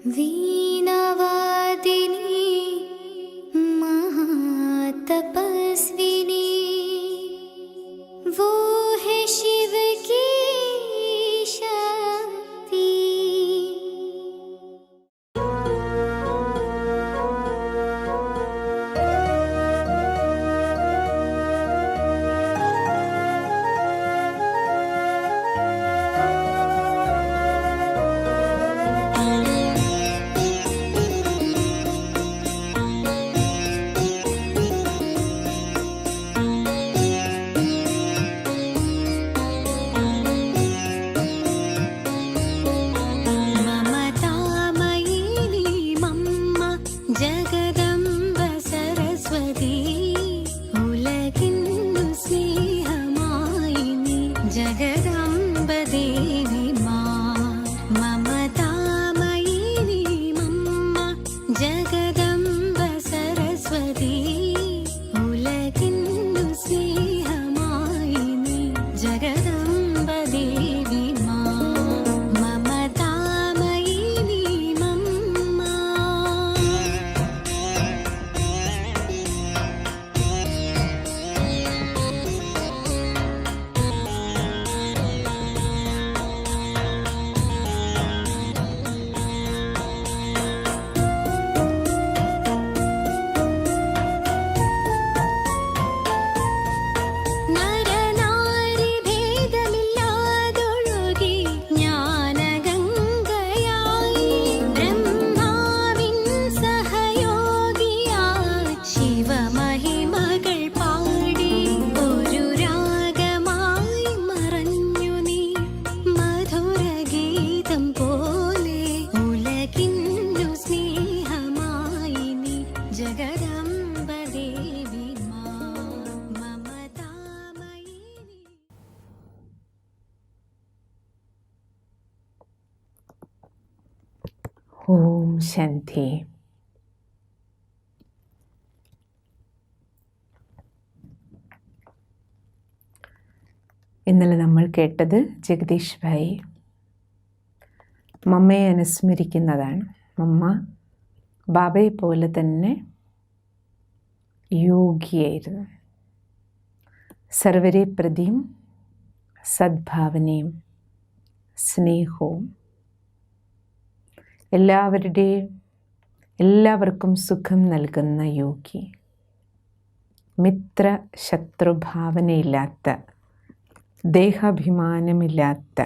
वीणावादिनी महातपस्विनी, वो है शिव की शक्ति। ഓം ശാന്തി. ഇന്നലെ നമ്മൾ കേട്ടത് ജഗദീഷ് ഭായി മമ്മയെ അനുസ്മരിക്കുന്നതാണ്. മമ്മ ബാബയെ പോലെ തന്നെ യോഗിയായിരുന്നു. സർവരെ പ്രതിയും സദ്ഭാവനയും സ്നേഹവും എല്ലാവർക്കും സുഖം നൽകുന്ന യോഗി, മിത്ര ശത്രുഭാവനയില്ലാത്ത, ദേഹാഭിമാനമില്ലാത്ത,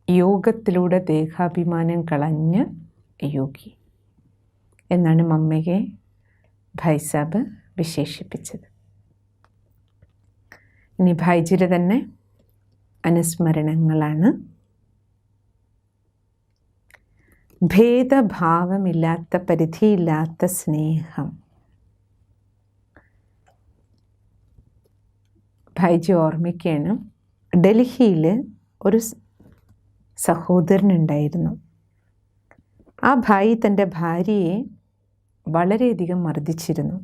യോഗത്തിലൂടെ ദേഹാഭിമാനം കളഞ്ഞ യോഗി എന്നാണ് മമ്മയെ ഭായ് സാബ് വിശേഷിപ്പിച്ചത്. ഇനി ഭായ്ജിയുടെ തന്നെ അനുസ്മരണങ്ങളാണ്. ഭേദഭാവമില്ലാത്ത, പരിധിയില്ലാത്ത സ്നേഹം. ഭായ്ജി ഓർമ്മിക്കുകയാണ്, ഡൽഹിയിൽ ഒരു സഹോദരനുണ്ടായിരുന്നു. ആ ഭായി തൻ്റെ ഭാര്യയെ വളരെയധികം മർദ്ദിച്ചിരുന്നു.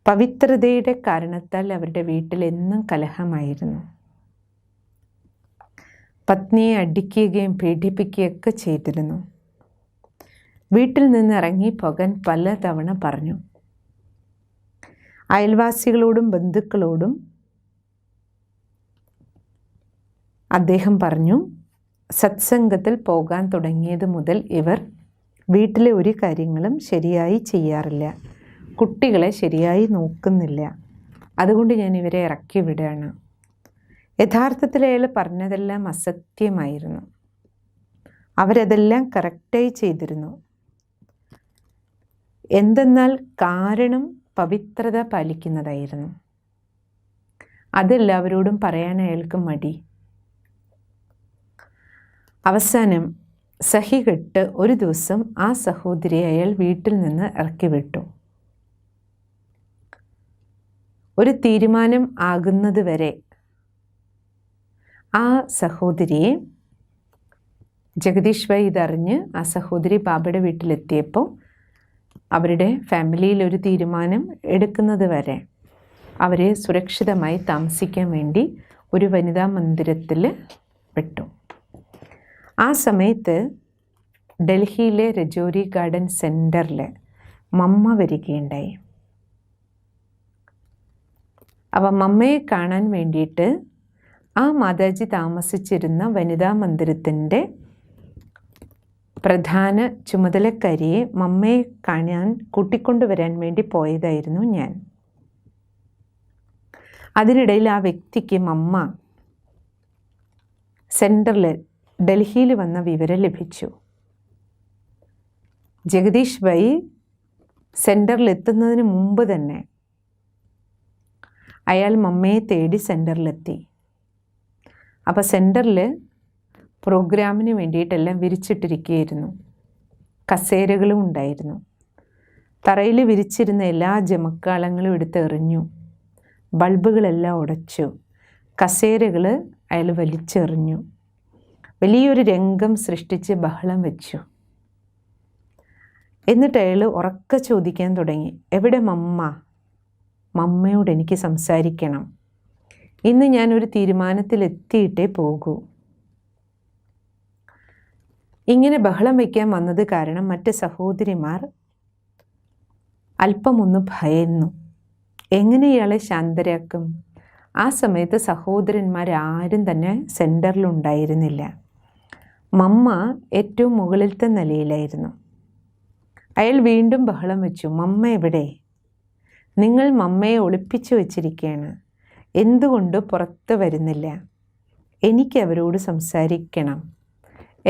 പവിത്രതയുടെ കാരണത്താൽ അവരുടെ വീട്ടിൽ എന്നും കലഹമായിരുന്നു. പത്നിയെ അടിക്കുകയും പീഡിപ്പിക്കുകയൊക്കെ ചെയ്തിരുന്നു. വീട്ടിൽ നിന്ന് ഇറങ്ങി പോകാൻ പലതവണ പറഞ്ഞു. അയൽവാസികളോടും ബന്ധുക്കളോടും അദ്ദേഹം പറഞ്ഞു, സത്സംഗത്തിൽ പോകാൻ തുടങ്ങിയത് മുതൽ ഇവർ വീട്ടിലെ ഒരു കാര്യങ്ങളും ശരിയായി ചെയ്യാറില്ല, കുട്ടികളെ ശരിയായി നോക്കുന്നില്ല, അതുകൊണ്ട് ഞാൻ ഇവരെ ഇറക്കി വിടുകയാണ്. യഥാർത്ഥത്തിൽ അയാൾ പറഞ്ഞതെല്ലാം അസത്യമായിരുന്നു. അവരതെല്ലാം കറക്റ്റായി ചെയ്തിരുന്നു. എന്തെന്നാൽ കാരണം പവിത്രത പാലിക്കുന്നതായിരുന്നു. അതെല്ലാവരോടും പറയാൻ അയാൾക്ക് മടി. അവസാനം സഹികെട്ട് ഒരു ദിവസം ആ സഹോദരിയെ അയാൾ വീട്ടിൽ നിന്ന് ഇറക്കി വിട്ടു. ഒരു തീരുമാനം ആകുന്നത് വരെ ആ സഹോദരിയെ, ജഗദീഷ് ഭായ് ഇതറിഞ്ഞ് ആ സഹോദരി ബാബയുടെ വീട്ടിലെത്തിയപ്പോൾ അവരുടെ ഫാമിലിയിൽ ഒരു തീരുമാനം എടുക്കുന്നത് വരെ അവരെ സുരക്ഷിതമായി താമസിക്കാൻ വേണ്ടി ഒരു വനിതാ മന്ദിരത്തിൽ വിട്ടു. ആ സമയത്ത് ഡൽഹിയിലെ രജോരി ഗാർഡൻ സെൻറ്ററിൽ മമ്മ വരികയുണ്ടായി. അപ്പം മമ്മയെ കാണാൻ വേണ്ടിയിട്ട് ആ മാതാജി താമസിച്ചിരുന്ന വനിതാ മന്ദിരത്തിൻ്റെ പ്രധാന ചുമതലക്കാരിയെ മമ്മയെ കാണാൻ കൂട്ടിക്കൊണ്ടുവരാൻ വേണ്ടി പോയതായിരുന്നു ഞാൻ. അതിനിടയിൽ ആ വ്യക്തിക്ക് മമ്മ സെൻറ്ററിൽ ഡൽഹിയിൽ വന്ന വിവരം ലഭിച്ചു. ജഗദീഷ് ഭായി സെൻറ്ററിൽ എത്തുന്നതിന് മുമ്പ് തന്നെ അയാൾ മമ്മയെ തേടി സെൻറ്ററിലെത്തി. അപ്പോൾ സെൻറ്ററിൽ പ്രോഗ്രാമിന് വേണ്ടിയിട്ടെല്ലാം വിരിച്ചിട്ടിരിക്കുകയായിരുന്നു. കസേരകളും ഉണ്ടായിരുന്നു. തറയിൽ വിരിച്ചിരുന്ന എല്ലാ ജമക്കാളങ്ങളും എടുത്തെറിഞ്ഞു. ബൾബുകളെല്ലാം ഉടച്ചു. കസേരകൾ അയാൾ വലിച്ചെറിഞ്ഞു. വലിയൊരു രംഗം സൃഷ്ടിച്ച് ബഹളം വെച്ചു. എന്നിട്ട് അയാൾ ഉറക്കെ ചോദിക്കാൻ തുടങ്ങി, എവിടെ മമ്മ? മമ്മയോട് എനിക്ക് സംസാരിക്കണം. ഇന്ന് ഞാനൊരു തീരുമാനത്തിലെത്തിയിട്ടേ പോകൂ. ഇങ്ങനെ ബഹളം വയ്ക്കാൻ വന്നത് കാരണം മറ്റ് സഹോദരിമാർ അല്പമൊന്ന് ഭയന്നു. എങ്ങനെ ഇയാളെ ശാന്തരാക്കും? ആ സമയത്ത് സഹോദരന്മാരാരും തന്നെ സെൻറ്ററിലുണ്ടായിരുന്നില്ല. മമ്മ ഏറ്റവും മുകളിലത്തെ നിലയിലായിരുന്നു. അയാൾ വീണ്ടും ബഹളം വെച്ചു, മമ്മ എവിടെ? നിങ്ങൾ മമ്മയെ ഒളിപ്പിച്ചു വച്ചിരിക്കുകയാണ്. എന്തുകൊണ്ട് പുറത്ത് വരുന്നില്ല? എനിക്ക് അവരോട് സംസാരിക്കണം.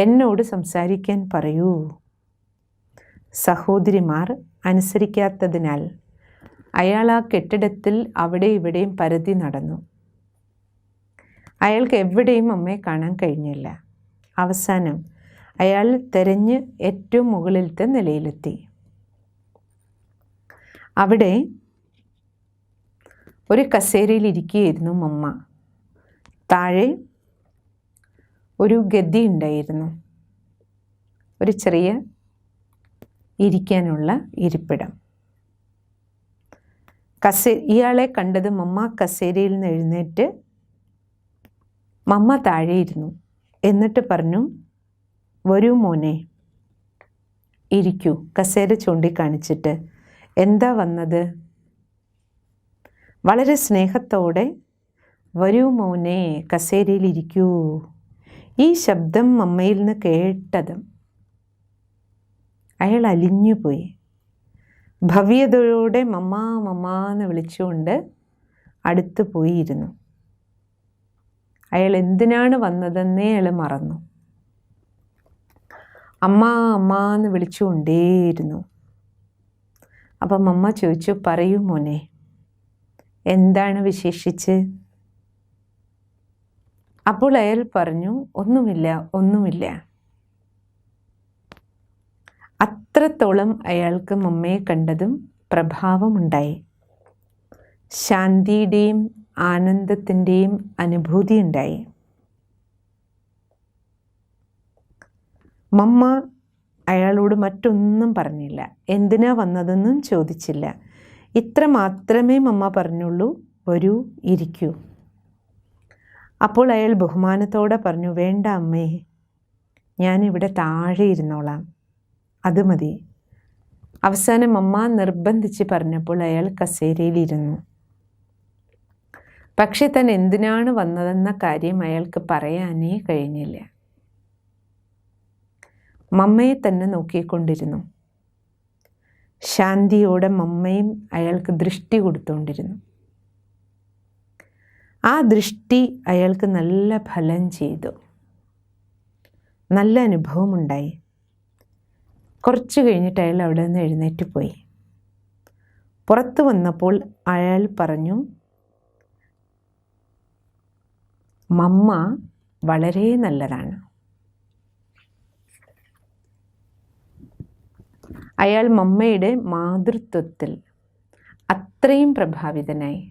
എന്നോട് സംസാരിക്കാൻ പറയൂ. സഹോദരിമാർ അനുസരിക്കാത്തതിനാൽ അയാൾ ആ കെട്ടിടത്തിൽ അവിടെ ഇവിടെയും പരതി നടന്നു. അയാൾക്ക് എവിടെയും അമ്മയെ കാണാൻ കഴിഞ്ഞില്ല. അവസാനം അയാൾ തെരഞ്ഞ് ഏറ്റവും മുകളിലത്തെ നിലയിലെത്തി. അവിടെ ഒരു കസേരയിൽ ഇരിക്കുകയായിരുന്നു മമ്മ. താഴെ ഒരു ഗദ്ദി ഉണ്ടായിരുന്നു, ഒരു ചെറിയ ഇരിക്കാനുള്ള ഇരിപ്പിടം. ഇയാളെ കണ്ടത് മമ്മ കസേരയിൽ നിന്ന് എഴുന്നേറ്റ് മമ്മ താഴെ ഇരുന്നു. എന്നിട്ട് പറഞ്ഞു, വരൂ മോനെ, ഇരിക്കൂ. കസേര ചൂണ്ടിക്കാണിച്ചിട്ട്, എന്താ വന്നത്? വളരെ സ്നേഹത്തോടെ, വരൂ മോനെ, കസേരയിൽ ഇരിക്കൂ. ഈ ശബ്ദം മമ്മയിൽ നിന്ന് കേട്ടതും അയാൾ അലിഞ്ഞുപോയി. ഭവ്യതയോടെ മമ്മ മമ്മ എന്ന് വിളിച്ചുകൊണ്ട് അടുത്ത് പോയിരുന്നു. അയാൾ എന്തിനാണ് വന്നതെന്നേ അയാൾ മറന്നു. അമ്മ അമ്മ എന്ന് വിളിച്ചുകൊണ്ടേയിരുന്നു. അപ്പം മമ്മ ചോദിച്ചു, പറയൂ മോനെ, എന്താണ് വിശേഷിച്ച്? അപ്പോൾ അയാൾ പറഞ്ഞു, ഒന്നുമില്ല ഒന്നുമില്ല. അത്രത്തോളം അയാൾക്ക് മമ്മയെ കണ്ടതും പ്രഭാവമുണ്ടായി. ശാന്തിയുടെയും ആനന്ദത്തിൻ്റെയും അനുഭൂതി ഉണ്ടായി. മമ്മ അയാളോട് മറ്റൊന്നും പറഞ്ഞില്ല. എന്തിനാ വന്നതെന്നും ചോദിച്ചില്ല. ഇത്ര മാത്രമേ മമ്മ പറഞ്ഞുള്ളൂ, വരൂ ഇരിക്കൂ. അപ്പോൾ അയാൾ ബഹുമാനത്തോടെ പറഞ്ഞു, വേണ്ട അമ്മേ, ഞാനിവിടെ താഴെ ഇരുന്നോളാം, അത് മതി. അവസാനം അമ്മ നിർബന്ധിച്ച് പറഞ്ഞപ്പോൾ അയാൾ കസേരയിലിരുന്നു. പക്ഷെ താൻ എന്തിനാണ് വന്നതെന്ന കാര്യം അയാൾക്ക് പറയാനേ കഴിഞ്ഞില്ല. മമ്മയെ തന്നെ നോക്കിക്കൊണ്ടിരുന്നു. ശാന്തിയോടെ മമ്മയും അയാൾക്ക് ദൃഷ്ടി കൊടുത്തുകൊണ്ടിരുന്നു. ആ ദൃഷ്ടി അയാൾക്ക് നല്ല ഫലം ചെയ്തു. നല്ല അനുഭവമുണ്ടായി. കുറച്ച് കഴിഞ്ഞിട്ട് അയാൾ അവിടെ നിന്ന് എഴുന്നേറ്റ് പോയി. പുറത്ത് വന്നപ്പോൾ അയാൾ പറഞ്ഞു, മമ്മ വളരെ നല്ലതാണ്. അയാൾ മമ്മയുടെ മാതൃത്വത്തിൽ അത്രയും പ്രഭാവിതനായി.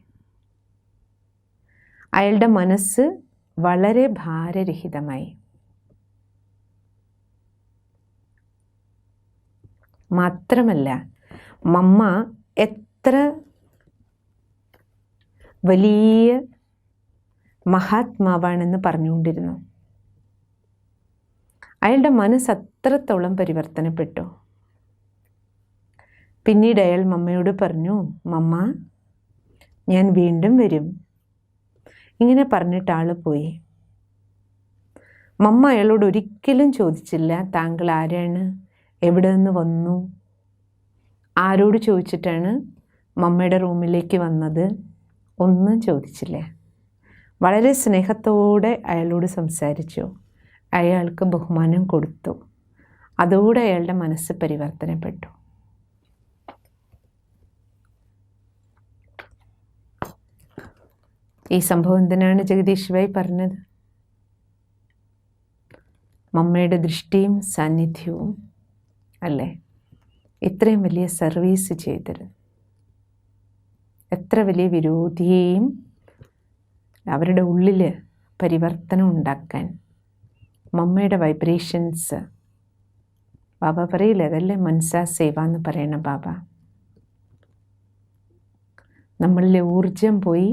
അയാളുടെ മനസ്സ് വളരെ ഭാരരഹിതമായി. മാത്രമല്ല, മമ്മ എത്ര വലിയ മഹാത്മാവാണെന്ന് പറഞ്ഞുകൊണ്ടിരുന്നു. അയാളുടെ മനസ്സ് അത്രത്തോളം പരിവർത്തനപ്പെട്ടു. പിന്നീട് അയാൾ മമ്മയോട് പറഞ്ഞു, മമ്മ, ഞാൻ വീണ്ടും വരും. ഇങ്ങനെ പറഞ്ഞിട്ട് ആൾ പോയി. മമ്മ അയാളോട് ഒരിക്കലും ചോദിച്ചില്ല, താങ്കൾ ആരാണ്, എവിടെ നിന്ന് വന്നു, ആരോട് ചോദിച്ചിട്ടാണ് മമ്മയുടെ റൂമിലേക്ക് വന്നത്, ഒന്നും ചോദിച്ചില്ല. വളരെ സ്നേഹത്തോടെ അയാളോട് സംസാരിച്ചു. അയാൾക്ക് ബഹുമാനം കൊടുത്തു. അതോടെ അയാളുടെ മനസ്സ് പരിവർത്തനപ്പെട്ടു. ഈ സംഭവം എന്തിനാണ് ജഗദീഷ് ഭായ് പറഞ്ഞത്? മമ്മയുടെ ദൃഷ്ടിയും സാന്നിധ്യവും അല്ലേ ഇത്രയും വലിയ സർവീസ് ചെയ്തിരുന്നു. എത്ര വലിയ വിരോധിയെയും അവരുടെ ഉള്ളിൽ പരിവർത്തനം ഉണ്ടാക്കാൻ മമ്മയുടെ വൈബ്രേഷൻസ്. ബാബ പറയില്ലേ, അതല്ലേ മനസ്സാ സേവ എന്ന് പറയണ ബാബ. നമ്മളിലെ ഊർജം പോയി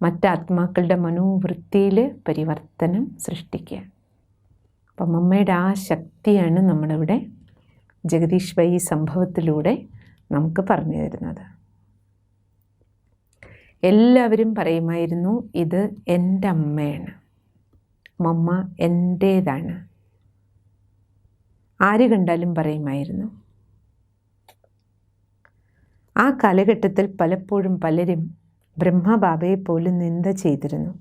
മറ്റാത്മാക്കളുടെ മനോവൃത്തിയിൽ പരിവർത്തനം സൃഷ്ടിക്കുക. അപ്പം മമ്മയുടെ ആ ശക്തിയാണ് നമ്മളിവിടെ ജഗദീഷ് ഭായ് ഈ സംഭവത്തിലൂടെ നമുക്ക് പറഞ്ഞു തരുന്നത്. എല്ലാവരും പറയുമായിരുന്നു, ഇത് എൻ്റെ അമ്മയാണ്, മമ്മ എൻ്റേതാണ്. ആര് കണ്ടാലും പറയുമായിരുന്നു. ആ കാലഘട്ടത്തിൽ പലപ്പോഴും പലരും ബ്രഹ്മബാബയെ പോലും നിന്ദ ചെയ്തിരുന്നു.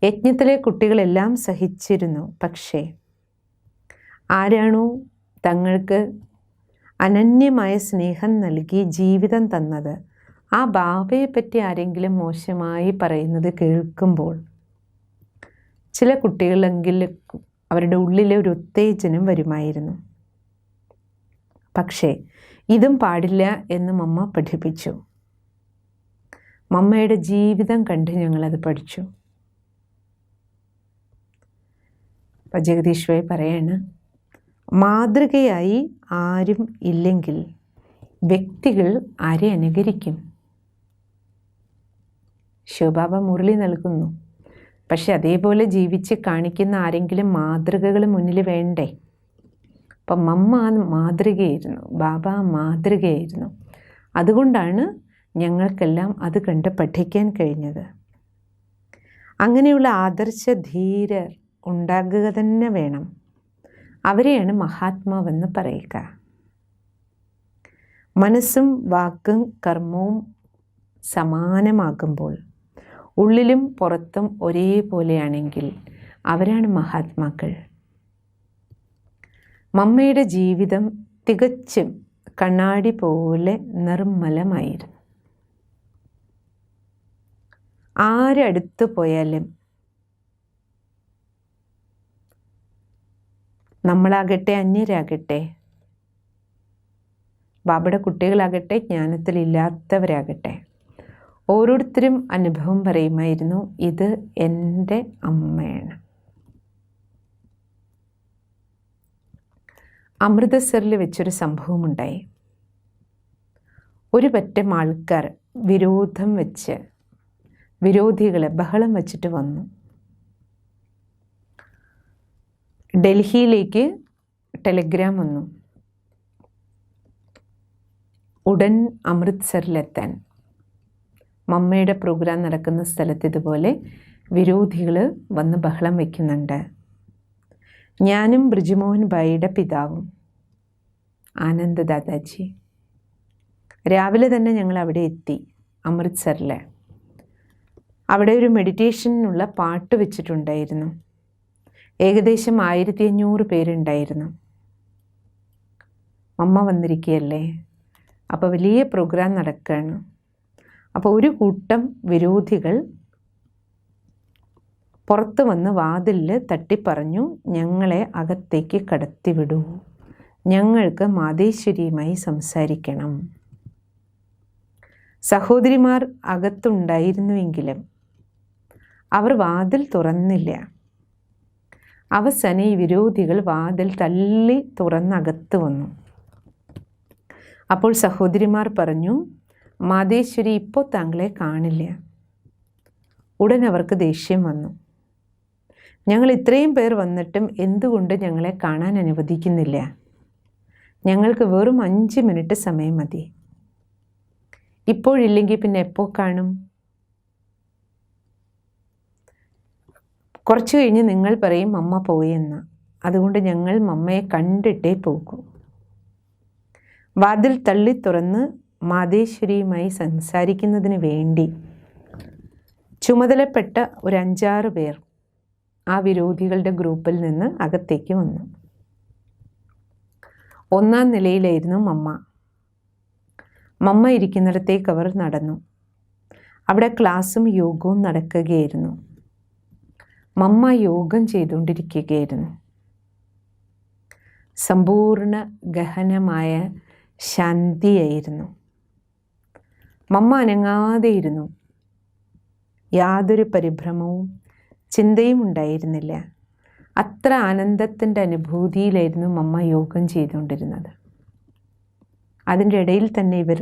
യജ്ഞത്തിലെ കുട്ടികളെല്ലാം സഹിച്ചിരുന്നു. പക്ഷേ ആരാണോ തങ്ങൾക്ക് അനന്യമായ സ്നേഹം നൽകി ജീവിതം തന്നത്, ആ ബാബയെ പറ്റി ആരെങ്കിലും മോശമായി പറയുന്നത് കേൾക്കുമ്പോൾ ചില കുട്ടികളെങ്കിലും അവരുടെ ഉള്ളിലെ ഒരു ഉത്തേജനം വരുമായിരുന്നു. പക്ഷേ ഇതും പാടില്ല എന്ന് മമ്മ പഠിപ്പിച്ചു. മമ്മയുടെ ജീവിതം കണ്ട് ഞങ്ങളത് പഠിച്ചു. അപ്പം ജഗദീഷ് ഭായ് പറയാണ്, മാതൃകയായി ആരും ഇല്ലെങ്കിൽ വ്യക്തികൾ ആരെ അനുകരിക്കും? ശിവബാബ മുരളി നൽകുന്നു. പക്ഷെ അതേപോലെ ജീവിച്ച് കാണിക്കുന്ന ആരെങ്കിലും മാതൃകകൾ മുന്നിൽ വേണ്ടേ? അപ്പം മമ്മ മാതൃകയായിരുന്നു, ബാബ മാതൃകയായിരുന്നു. അതുകൊണ്ടാണ് ഞങ്ങൾക്കെല്ലാം അത് കണ്ട് പഠിക്കാൻ കഴിഞ്ഞത്. അങ്ങനെയുള്ള ആദർശ ധീരർ ഉണ്ടാകുക തന്നെ വേണം. അവരെയാണ് മഹാത്മാവെന്ന് പറയുക. മനസ്സും വാക്കും കർമ്മവും സമാനമാകുമ്പോൾ, ഉള്ളിലും പുറത്തും ഒരേപോലെയാണെങ്കിൽ അവരാണ് മഹാത്മാക്കൾ. മമ്മയുടെ ജീവിതം തികച്ചും കണ്ണാടി പോലെ നിർമ്മലമായിരുന്നു. ആരടുത്തു പോയാലും, നമ്മളാകട്ടെ അന്യരാകട്ടെ, ബാബയുടെ കുട്ടികളാകട്ടെ ജ്ഞാനത്തിലില്ലാത്തവരാകട്ടെ, ഓരോരുത്തരും അനുഭവം പറയുമായിരുന്നു, ഇത് എൻ്റെ അമ്മയാണ്. അമൃതസറിൽ വെച്ചൊരു സംഭവമുണ്ടായി. ഒരു പറ്റം ആൾക്കാർ വിരോധികളെ ബഹളം വച്ചിട്ട് വന്നു. ഡൽഹിയിലേക്ക് ടെലിഗ്രാം വന്നു, ഉടൻ അമൃത്സറിലെത്താൻ. മമ്മയുടെ പ്രോഗ്രാം നടക്കുന്ന സ്ഥലത്ത് ഇതുപോലെ വിരോധികൾ വന്ന് ബഹളം വയ്ക്കുന്നുണ്ട്. ഞാനും ബ്രിജ്മോഹൻ ഭായിയുടെ പിതാവും ആനന്ദ് ദാദാജി രാവിലെ തന്നെ ഞങ്ങൾ അവിടെ എത്തി. അമൃത്സറിൽ അവിടെ ഒരു മെഡിറ്റേഷനുള്ള പാട്ട് വെച്ചിട്ടുണ്ടായിരുന്നു. ഏകദേശം 1500 പേരുണ്ടായിരുന്നു. മമ്മ വന്നിരിക്കുകയല്ലേ, അപ്പോൾ വലിയ പ്രോഗ്രാം നടക്കുകയാണ്. അപ്പോൾ ഒരു കൂട്ടം വിരോധികൾ പുറത്ത് വന്ന് വാതിലിൽ തട്ടിപ്പറഞ്ഞു, ഞങ്ങളെ അകത്തേക്ക് കടത്തിവിടൂ, ഞങ്ങൾക്ക് മാതേശ്വരിയുമായി സംസാരിക്കണം. സഹോദരിമാർ അകത്തുണ്ടായിരുന്നുവെങ്കിലും അവർ വാതിൽ തുറന്നില്ല. അവസാനം ഈ വിരോധികൾ വാതിൽ തള്ളി തുറന്നകത്ത് വന്നു. അപ്പോൾ സഹോദരിമാർ പറഞ്ഞു, മാതേശ്വരി ഇപ്പോൾ താങ്കളെ കാണില്ല. ഉടൻ അവർക്ക് ദേഷ്യം വന്നു. ഞങ്ങൾ ഇത്രയും പേർ വന്നിട്ടും എന്തുകൊണ്ട് ഞങ്ങളെ കാണാൻ അനുവദിക്കുന്നില്ല? ഞങ്ങൾക്ക് വെറും 5 മിനിറ്റ് സമയം മതി. ഇപ്പോഴില്ലെങ്കിൽ പിന്നെ എപ്പോൾ കാണും? കുറച്ച് കഴിഞ്ഞ് നിങ്ങൾ പറയും മമ്മ പോയെന്ന്. അതുകൊണ്ട് ഞങ്ങൾ മമ്മയെ കണ്ടിട്ടേ പോകൂ. വാതിൽ തള്ളി തുറന്ന് മാതേശ്വരിയുമായി സംസാരിക്കുന്നതിന് വേണ്ടി ചുമതലപ്പെട്ട ഒരു 5-6 പേർ ആ വിരോധികളുടെ ഗ്രൂപ്പിൽ നിന്ന് അകത്തേക്ക് വന്നു. 1-ാം നിലയിലായിരുന്നു മമ്മ. മമ്മ ഇരിക്കുന്നിടത്തേക്ക് അവർ നടന്നു. അവിടെ ക്ലാസ്സും യോഗവും നടക്കുകയായിരുന്നു. മമ്മ യോഗം ചെയ്തുകൊണ്ടിരിക്കുകയായിരുന്നു. സമ്പൂർണ്ണ ഗഹനമായ ശാന്തിയായിരുന്നു. മമ്മ അനങ്ങാതെയിരുന്നു. യാതൊരു പരിഭ്രമവും ചിന്തയും ഉണ്ടായിരുന്നില്ല. അത്ര ആനന്ദത്തിൻ്റെ അനുഭൂതിയിലായിരുന്നു മമ്മ യോഗം ചെയ്തുകൊണ്ടിരുന്നത്. അതിൻ്റെ ഇടയിൽ തന്നെ ഇവർ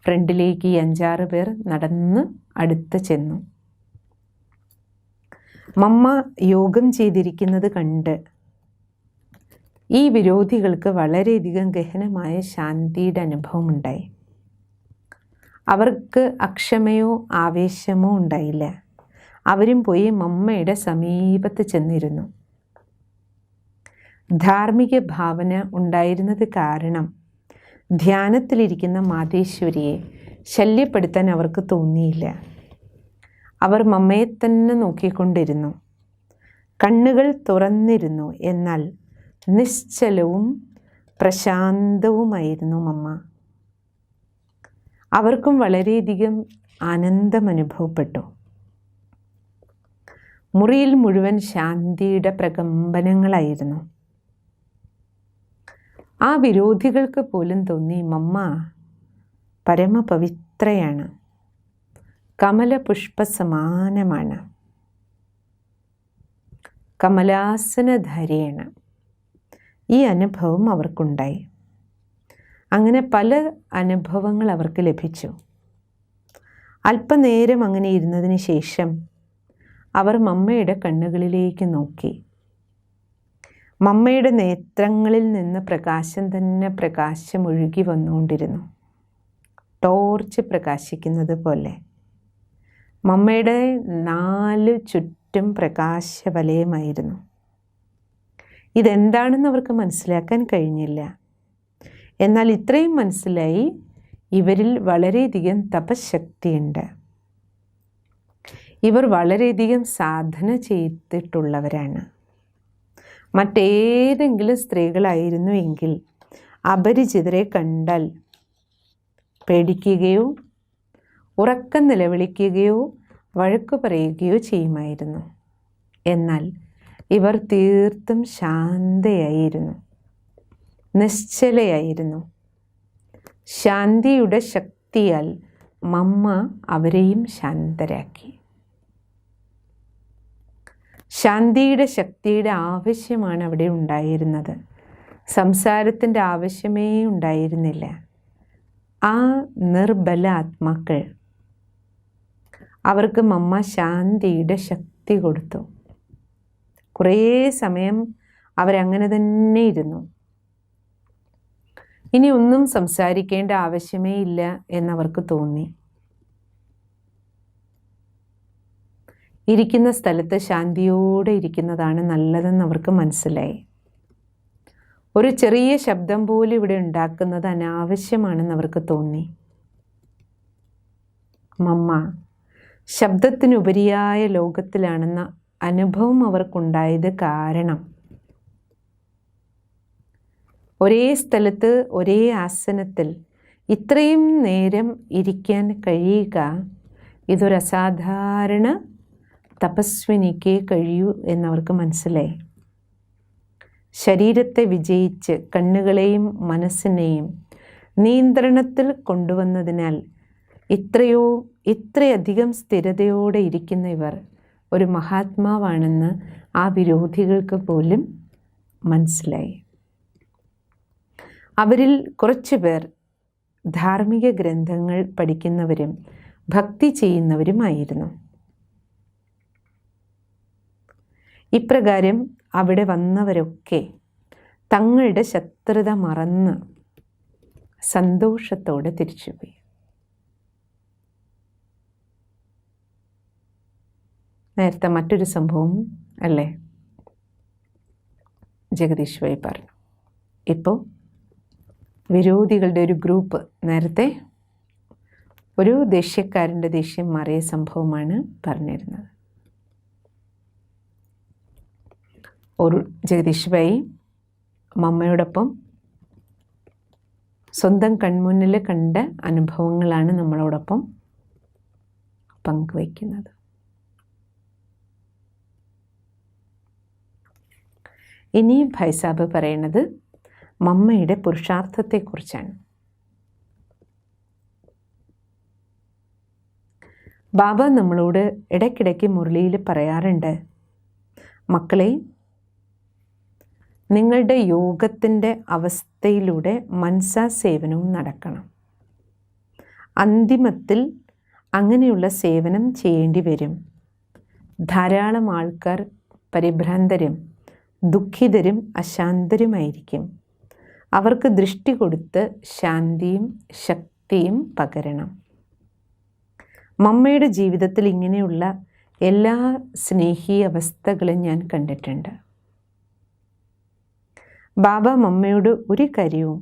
ഫ്രണ്ടിലേക്ക് ഈ 5-6 പേർ നടന്ന് അടുത്ത് ചെന്നു. മമ്മ യോഗം ചെയ്തിരിക്കുന്നത് കണ്ട് ഈ വിരോധികൾക്ക് വളരെയധികം ഗഹനമായ ശാന്തിയുടെ അനുഭവമുണ്ടായി. അവർക്ക് അക്ഷമയോ ആവേശമോ ഉണ്ടായില്ല. അവരും പോയി മമ്മയുടെ സമീപത്ത് ചെന്നിരുന്നു. ധാർമ്മിക ഭാവന ഉണ്ടായിരുന്നത് കാരണം ധ്യാനത്തിലിരിക്കുന്ന മാതേശ്വരിയെ ശല്യപ്പെടുത്താൻ അവർക്ക് തോന്നിയില്ല. അവർ മമ്മയെ തന്നെ നോക്കിക്കൊണ്ടിരുന്നു. കണ്ണുകൾ തുറന്നിരുന്നു. എന്നാൽ നിശ്ചലവും പ്രശാന്തവുമായിരുന്നു മമ്മ. അവർക്കും വളരെയധികം ആനന്ദം അനുഭവപ്പെട്ടു. മുറിയിൽ മുഴുവൻ ശാന്തിയുടെ പ്രകമ്പനങ്ങളായിരുന്നു. ആ വിരോധികൾക്ക് പോലും തോന്നി മമ്മ പരമപവിത്രയാണ്, കമലപുഷ്പ സമാനമാണ്, കമലാസനധാരിയാണ്. ഈ അനുഭവം അവർക്കുണ്ടായി. അങ്ങനെ പല അനുഭവങ്ങൾ അവർക്ക് ലഭിച്ചു. അല്പനേരം അങ്ങനെ ഇരുന്നതിന് ശേഷം അവർ മമ്മയുടെ കണ്ണുകളിലേക്ക് നോക്കി. മമ്മയുടെ നേത്രങ്ങളിൽ നിന്ന് പ്രകാശം തന്നെ പ്രകാശം ഒഴുകി വന്നുകൊണ്ടിരുന്നു. ടോർച്ച് പ്രകാശിക്കുന്നത് പോലെ മമ്മയുടെ 4 ചുറ്റും പ്രകാശവലയമായിരുന്നു. ഇതെന്താണെന്ന് അവർക്ക് മനസ്സിലാക്കാൻ കഴിഞ്ഞില്ല. എന്നാൽ ഇത്രയും മനസ്സിലായി, ഇവരിൽ വളരെയധികം തപശക്തിയുണ്ട്. ഇവർ വളരെയധികം സാധന ചെയ്തിട്ടുള്ളവരാണ്. മറ്റേതെങ്കിലും സ്ത്രീകളായിരുന്നു എങ്കിൽ അപരിചിതരെ കണ്ടാൽ പേടിക്കുകയോ ഉറക്കം നിലവിളിക്കുകയോ വഴക്കു പറയുകയോ ചെയ്യുമായിരുന്നു. എന്നാൽ ഇവർ തീർത്തും ശാന്തയായിരുന്നു, നിശ്ചലയായിരുന്നു. ശാന്തിയുടെ ശക്തിയാൽ മമ്മ അവരെയും ശാന്തരാക്കി. ശാന്തിയുടെ ശക്തിയുടെ ആവശ്യമാണ് അവിടെ ഉണ്ടായിരുന്നത്. സംസാരത്തിൻ്റെ ആവശ്യമേ ഉണ്ടായിരുന്നില്ല. ആ നിർബല ആത്മാക്കൾ, അവർക്ക് മമ്മ ശാന്തിയുടെ ശക്തി കൊടുത്തു. കുറേ സമയം അവരങ്ങനെ തന്നെ ഇരുന്നു. ഇനി ഒന്നും സംസാരിക്കേണ്ട ആവശ്യമേ ഇല്ല എന്നവർക്ക് തോന്നി. ഇരിക്കുന്ന സ്ഥലത്ത് ശാന്തിയോടെ ഇരിക്കുന്നതാണ് നല്ലതെന്ന് അവർക്ക് മനസ്സിലായി. ഒരു ചെറിയ ശബ്ദം പോലും ഇവിടെ ഉണ്ടാക്കുന്നത് അനാവശ്യമാണെന്ന് അവർക്ക് തോന്നി. മമ്മ ശബ്ദത്തിനുപരിയായ ലോകത്തിലാണെന്ന അനുഭവം അവർക്കുണ്ടായത് കാരണം ഒരേ സ്ഥലത്ത് ഒരേ ആസനത്തിൽ ഇത്രയും നേരം ഇരിക്കാൻ കഴിയുക ഇതൊരു അസാധാരണ തപസ്വിനിക്കേ കഴിയൂ എന്നവർക്ക് മനസ്സിലായി. ശരീരത്തെ വിജയിച്ച് കണ്ണുകളെയും മനസ്സിനെയും നിയന്ത്രണത്തിൽ കൊണ്ടുവന്നതിനാൽ ഇത്രയധികം സ്ഥിരതയോടെ ഇരിക്കുന്ന ഇവർ ഒരു മഹാത്മാവാണെന്ന് ആ വിരോധികൾക്ക് പോലും മനസ്സിലായി. അവരിൽ കുറച്ചു പേർ ധാർമ്മിക ഗ്രന്ഥങ്ങൾ പഠിക്കുന്നവരും ഭക്തി ചെയ്യുന്നവരുമായിരുന്നു. ഇപ്രകാരം അവിടെ വന്നവരൊക്കെ തങ്ങളുടെ ശത്രുത മറന്ന് സന്തോഷത്തോടെ തിരിച്ചുപോയി. നേരത്തെ മറ്റൊരു സംഭവം അല്ലേ ജഗദീഷ് ഭായി പറഞ്ഞു. ഇപ്പോൾ വിരോധികളുടെ ഒരു ഗ്രൂപ്പ്, നേരത്തെ ഒരു ദേഷ്യക്കാരൻ്റെ ദേഷ്യം മാറിയ സംഭവമാണ് പറഞ്ഞിരുന്നത്. ഒരു ജഗദീഷ് ഭായി മമ്മയോടൊപ്പം സ്വന്തം കൺമുന്നിൽ കണ്ട അനുഭവങ്ങളാണ് നമ്മളോടൊപ്പം പങ്കുവയ്ക്കുന്നത്. ഇനി ഭായ് സാബ് പറയുന്നത് മമ്മയുടെ പുരുഷാർത്ഥത്തെക്കുറിച്ചാണ്. ബാബ നമ്മളോട് ഇടയ്ക്കിടയ്ക്ക് മുരളിയിൽ പറയാറുണ്ട്, മക്കളെ, നിങ്ങളുടെ യോഗത്തിൻ്റെ അവസ്ഥയിലൂടെ മനസാ സേവനവും നടക്കണം. അന്തിമത്തിൽ അങ്ങനെയുള്ള സേവനം ചെയ്യേണ്ടി വരും. ധാരാളം ആൾക്കാർ പരിഭ്രാന്തരും ദുഃഖിതരും അശാന്തരുമായിരിക്കും. അവർക്ക് ദൃഷ്ടി കൊടുത്ത് ശാന്തിയും ശക്തിയും പകരണം. മമ്മയുടെ ജീവിതത്തിൽ ഇങ്ങനെയുള്ള എല്ലാ സ്നേഹി അവസ്ഥകളും ഞാൻ കണ്ടിട്ടുണ്ട്. ബാബ മമ്മയോട് ഒരു കാര്യവും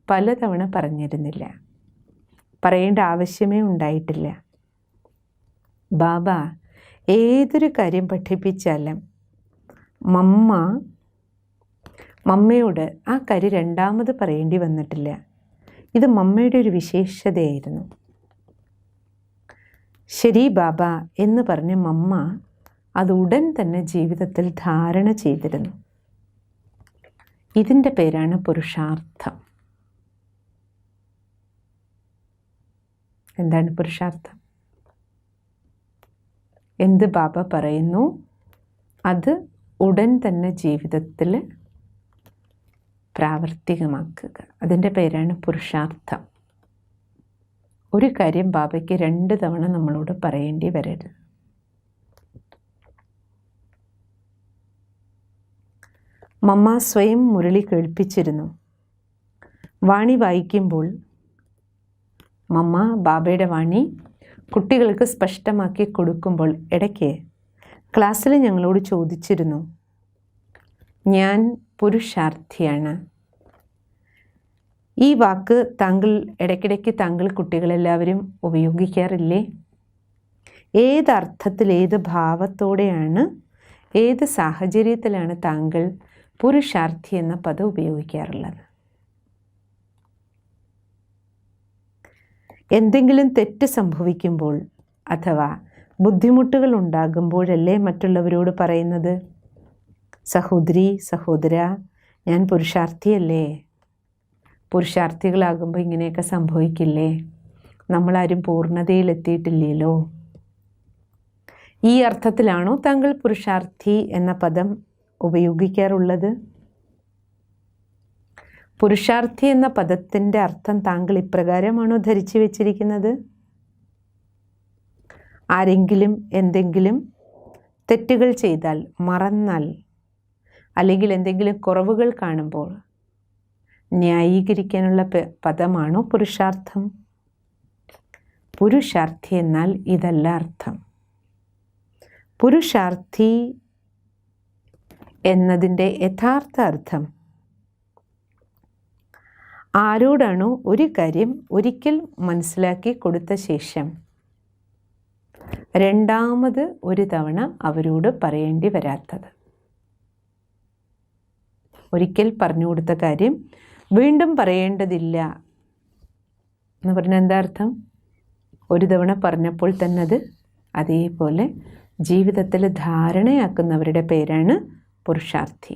പലതവണ പറഞ്ഞിരുന്നില്ല, പറയേണ്ട ആവശ്യമേ ഉണ്ടായിട്ടില്ല. ബാബ ഏതൊരു കാര്യം പഠിപ്പിച്ചാലും മമ്മയോട് ആ കാര്യം രണ്ടാമത് പറയേണ്ടി വന്നിട്ടില്ല. ഇത് മമ്മയുടെ ഒരു വിശേഷതയായിരുന്നു. ശരി ബാബ എന്ന് പറഞ്ഞ് മമ്മ അത് ഉടൻ തന്നെ ജീവിതത്തിൽ ധാരണ ചെയ്തിരുന്നു. ഇതിൻ്റെ പേരാണ് പുരുഷാർത്ഥം. എന്താണ് പുരുഷാർത്ഥം? എന്ത് ബാബ പറയുന്നു അത് ഉടൻ തന്നെ ജീവിതത്തിൽ പ്രാവർത്തികമാക്കുക. അതിൻ്റെ പേരാണ് പുരുഷാർത്ഥം. ഒരു കാര്യം ബാബയ്ക്ക് 2 തവണ നമ്മളോട് പറയേണ്ടി വരരുത്. മമ്മ സ്വയം മുരളി കേൾപ്പിച്ചിരുന്നു. വാണി വായിക്കുമ്പോൾ മമ്മ ബാബയുടെ വാണി കുട്ടികൾക്ക് സ്പഷ്ടമാക്കി കൊടുക്കുമ്പോൾ ഇടയ്ക്ക് ക്ലാസ്സിൽ ഞങ്ങളോട് ചോദിച്ചിരുന്നു, ഞാൻ പുരുഷാർത്ഥിയാണ്. ഈ വാക്ക് ഇടയ്ക്കിടയ്ക്ക് താങ്കൾ കുട്ടികളെല്ലാവരും ഉപയോഗിക്കാറില്ലേ? ഏതർത്ഥത്തിൽ, ഏത് ഭാവത്തോടെയാണ്, ഏത് സാഹചര്യത്തിലാണ് താങ്കൾ പുരുഷാർത്ഥി എന്ന പദം ഉപയോഗിക്കാറുള്ളത്? എന്തെങ്കിലും തെറ്റ് സംഭവിക്കുമ്പോൾ അഥവാ ബുദ്ധിമുട്ടുകൾ ഉണ്ടാകുമ്പോഴല്ലേ മറ്റുള്ളവരോട് പറയുന്നത്, സഹോദരി, സഹോദര, ഞാൻ പുരുഷാർത്ഥിയല്ലേ? പുരുഷാർത്ഥികളാകുമ്പോൾ ഇങ്ങനെയൊക്കെ സംഭവിക്കില്ലേ? നമ്മളാരും പൂർണ്ണതയിലെത്തിയിട്ടില്ലല്ലോ. ഈ അർത്ഥത്തിലാണോ താങ്കൾ പുരുഷാർത്ഥി എന്ന പദം ഉപയോഗിക്കാറുള്ളത്? പുരുഷാർത്ഥി എന്ന പദത്തിൻ്റെ അർത്ഥം താങ്കൾ ഇപ്രകാരമാണോ ധരിച്ചു വച്ചിരിക്കുന്നത്? ആരെങ്കിലും എന്തെങ്കിലും തെറ്റുകൾ ചെയ്താൽ, മറന്നാൽ, അല്ലെങ്കിൽ എന്തെങ്കിലും കുറവുകൾ കാണുമ്പോൾ ന്യായീകരിക്കാനുള്ള പദമാണോ പുരുഷാർത്ഥം? പുരുഷാർത്ഥി എന്നാൽ ഇതല്ല അർത്ഥം. പുരുഷാർത്ഥി എന്നതിൻ്റെ യഥാർത്ഥ അർത്ഥം ആരോടാണോ ഒരു കാര്യം ഒരിക്കൽ മനസ്സിലാക്കി കൊടുത്ത ശേഷം രണ്ടാമത് ഒരു തവണ അവരോട് പറയേണ്ടി വരാത്തത്. ഒരിക്കൽ പറഞ്ഞു കൊടുത്ത കാര്യം വീണ്ടും പറയേണ്ടതില്ല എന്ന് പറഞ്ഞാൽ എന്താ അർത്ഥം? ഒരു തവണ പറഞ്ഞപ്പോൾ തന്നെ അത് അതേപോലെ ജീവിതത്തിൽ ധാരണയാക്കുന്നവരുടെ പേരാണ് പുരുഷാർത്ഥി.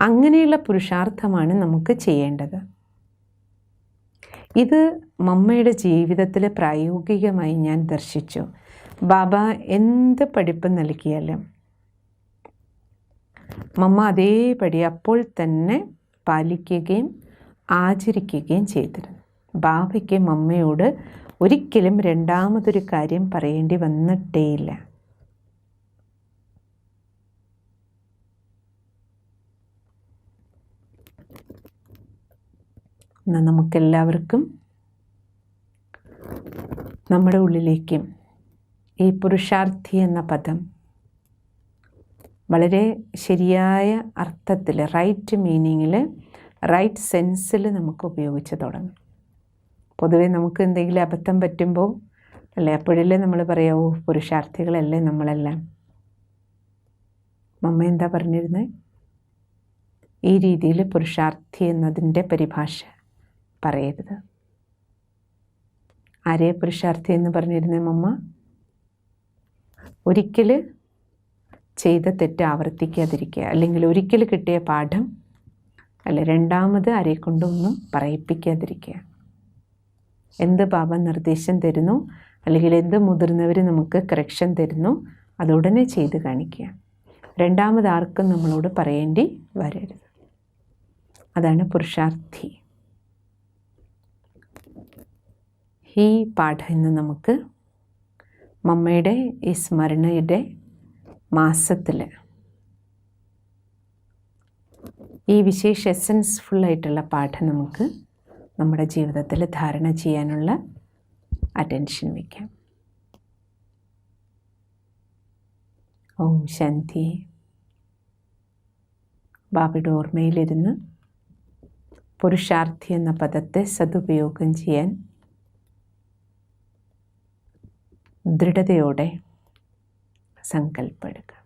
അങ്ങനെയുള്ള പുരുഷാർത്ഥമാണ് നമുക്ക് ചെയ്യേണ്ടത്. ഇത് മമ്മയുടെ ജീവിതത്തിൽ പ്രായോഗികമായി ഞാൻ ദർശിച്ചു. ബാബ എന്ത് പഠിപ്പ് നൽകിയാലും മമ്മ അതേപടി അപ്പോൾ തന്നെ പാലിക്കുകയും ആചരിക്കുകയും ചെയ്തിരുന്നു. ബാബയ്ക്ക് മമ്മയോട് ഒരിക്കലും രണ്ടാമതൊരു കാര്യം പറയേണ്ടി വന്നിട്ടേയില്ല. എന്നാൽ നമുക്കെല്ലാവർക്കും നമ്മുടെ ഉള്ളിലേക്കും ഈ പുരുഷാർത്ഥി എന്ന പദം വളരെ ശരിയായ അർത്ഥത്തിൽ, റൈറ്റ് മീനിങ്ങിൽ, റൈറ്റ് സെൻസിൽ നമുക്ക് ഉപയോഗിച്ച് തുടങ്ങും. പൊതുവെ നമുക്ക് എന്തെങ്കിലും അബദ്ധം പറ്റുമ്പോൾ അല്ലേ, അപ്പോഴല്ലേ നമ്മൾ പറയാവൂ പുരുഷാർത്ഥികളല്ലേ നമ്മളെല്ലാം. മമ്മ എന്താ പറഞ്ഞിരുന്നത്? ഈ രീതിയിൽ പുരുഷാർത്ഥി എന്നതിൻ്റെ പരിഭാഷ പറയരുത്. ആരെയെ പുരുഷാർത്ഥി എന്ന് പറഞ്ഞിരുന്നേ മമ്മ? ഒരിക്കൽ ചെയ്ത തെറ്റ് ആവർത്തിക്കാതിരിക്കുക, അല്ലെങ്കിൽ ഒരിക്കൽ കിട്ടിയ പാഠം അല്ലെ രണ്ടാമത് ആരെക്കൊണ്ടൊന്നും പറയിപ്പിക്കാതിരിക്കുക. എന്ത് ബാബ നിർദ്ദേശം തരുന്നു, അല്ലെങ്കിൽ എന്ത് മുതിർന്നവർ നമുക്ക് കറക്ഷൻ തരുന്നു, അത് ഉടനെ ചെയ്ത് കാണിക്കുക. രണ്ടാമത് ആർക്കും നമ്മളോട് പറയേണ്ടി വരരുത്. അതാണ് പുരുഷാർത്ഥി. ഈ പാഠം ഇന്ന് നമുക്ക് മമ്മയുടെ ഈ സ്മരണയുടെ മാസത്തിൽ ഈ വിശേഷ എസൻസ്ഫുള്ളായിട്ടുള്ള പാഠം നമുക്ക് നമ്മുടെ ജീവിതത്തിൽ ധാരണ ചെയ്യാനുള്ള അറ്റൻഷൻ വയ്ക്കാം. ഓം ശാന്തി. ബാബയുടെ ഓർമ്മയിലിരുന്ന് പുരുഷാർത്ഥി എന്ന പദത്തെ സദുപയോഗം ചെയ്യാൻ ദൃഢതയോടെ സങ്കല്പം എടുക്കുക.